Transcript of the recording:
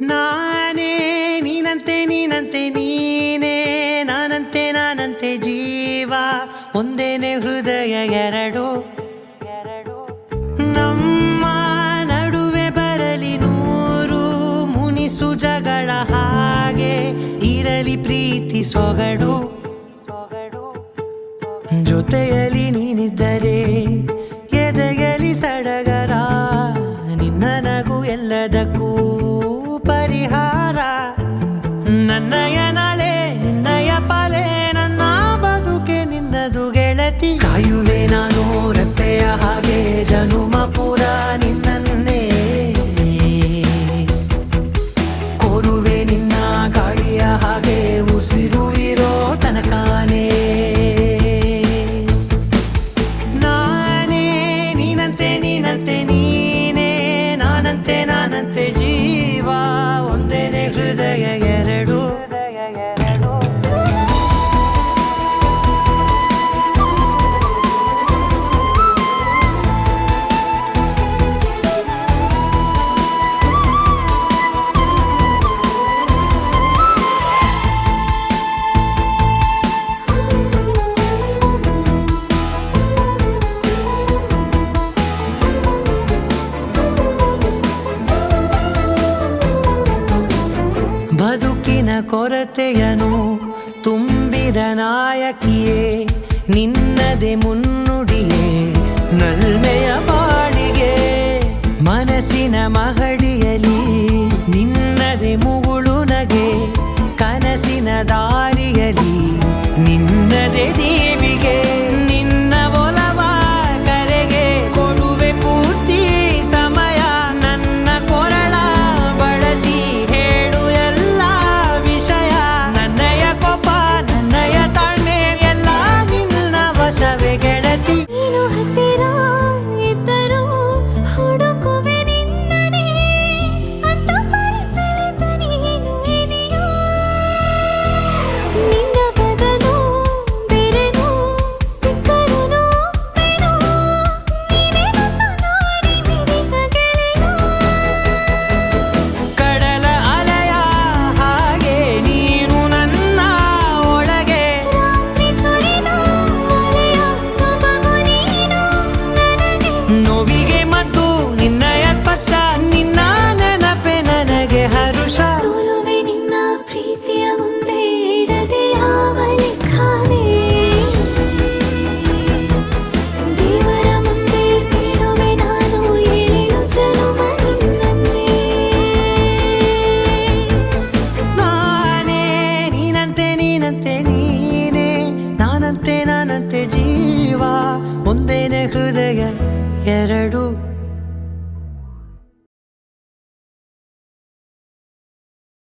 ನಾನೇ ನೀನಂತೆ ನೀನಂತೆ ನೀನೇ ನಾನಂತೆ ನಾನಂತೆ ಜೀವ ಒಂದೇನೆ ಹೃದಯ ಎರಡು ನಮ್ಮ ನಡುವೆ ಬರಲಿ ನೂರು ಮುನಿಸು ಜಗಳ ಹಾಗೆ ಇರಲಿ ಪ್ರೀತಿ ಸೊಗಡು ಜೊತೆಯಲ್ಲಿ ನೀನಿದ್ದರೆ ಎದೆಯಲಿ ಸಡಗರ ನಿನ್ನ ನಗು ಎಲ್ಲದಕ್ಕೂ ಪರಿಹಾರ ನನ್ನಯ ನಾಳೆ ನಿನ್ನಯ ಪಾಲೆ ನನ್ನ ಬದುಕೆ ನಿನ್ನದು ಗೆಳತಿ ಕಾಯುವೆ ನಾನು ರೆಪ್ಪೆಯ ಹಾಗೆ ಜನುಮ ಪೂರ ನಿನ್ನನ್ನೇ ಕೋರುವೆ ನಿನ್ನ ಗಾಳಿಯ ಹಾಗೆ ಉಸಿರು ಇರೋ ತನಕಾನೇ ನಾನೇ ನೀನಂತೆ ನೀನಂತೆ ನೀನೇ ನಾನಂತೆ ನಾನಂತೆ ಜೀವ ಒಂದೇನೆ ಹೃದಯ ಎರಡು ಬದುಕಿನ ಕೊರತೆಯನು ತುಂಬಿದ ನಾಯಕಿಯೇ ನಿನ್ನದೆ ಮುನ್ನುಡಿಯೇ ನಲ್ಮೆಯ ಬಾಳಿಗೆ ಮನಸ್ಸಿನ ಮಹಡಿಯಲಿ ನಿನ್ನದೆ ಮುಗುಳು ನಗೆ ಕನಸಿನ ದಾರಿಯಲಿ ನಿನ್ನದೆ ದೇವಿಗೆ ನಿನ್ನ ಒಲವ ಕರೆಗೆ ಕೊಡುವೆ ಪೂರ್ತಿ ಸಮಯ ನನ್ನ ಕೊರಳ ಬಳಸಿ ಹೇಳು ಎಲ್ಲ ವಿಷಯ ನನ್ನಯ ಕೋಪ ನನ್ನಯ ತಾಳ್ಮೆ ಎಲ್ಲ ನಿನ್ನ ವಶವೇ ಗೆಳತಿ ನೀನು ಹತ್ತಿರ ಇದ್ದರೂ ಹುಡುಕುವೆ ನಿನ್ನನೇ ಅಂತ ಪರಿಸೆಳೆದ ನೀನು ಇದೆಯೋ ನಿನ್ನ ಬದಲು ಬೇರೆನೋ ಸಿಕ್ಕರೂ ಬೇನೋ ನೀನೇ ನನ್ನ ನಾಡಿ ಮಿಡಿದ ಗೆಳೆಯ ಕಡಲ ಅಲೆಯ ಹಾಗೆ ನೀನು ನನ್ನ ಒಳಗೆ ರಾತ್ರಿ ಸುರಿದ ಮಳೆಯ ಸೊಬಗು ನೀನು ನನಗೆ ನೋವಿಗೆ ಮದ್ದು ನಿನ್ನಯ ಸ್ಪರ್ಶ ನಿನ್ನ ನೆನಪೆ ನನಗೆ ಹರುಷ ಸೋಲುವೆ ನಿನ್ನ ಪ್ರೀತಿಯ ಮುಂದೆ ಇಡದೆ ಯಾವ ಲೆಕ್ಕನೇ ದೇವರ ಮುಂದೆ ಬಿಡುವೆ ನಾನು ಏಳು ಜನುಮ ನಿನ್ನನ್ನೇ ನಾನೇ ನೀನಂತೆ ನೀನಂತೆ ನೀನೇ ನಾನಂತೆ ನಾನಂತೆ ಜೀವ ಒಂದೇನೆ ಹೃದಯ ಎರಡು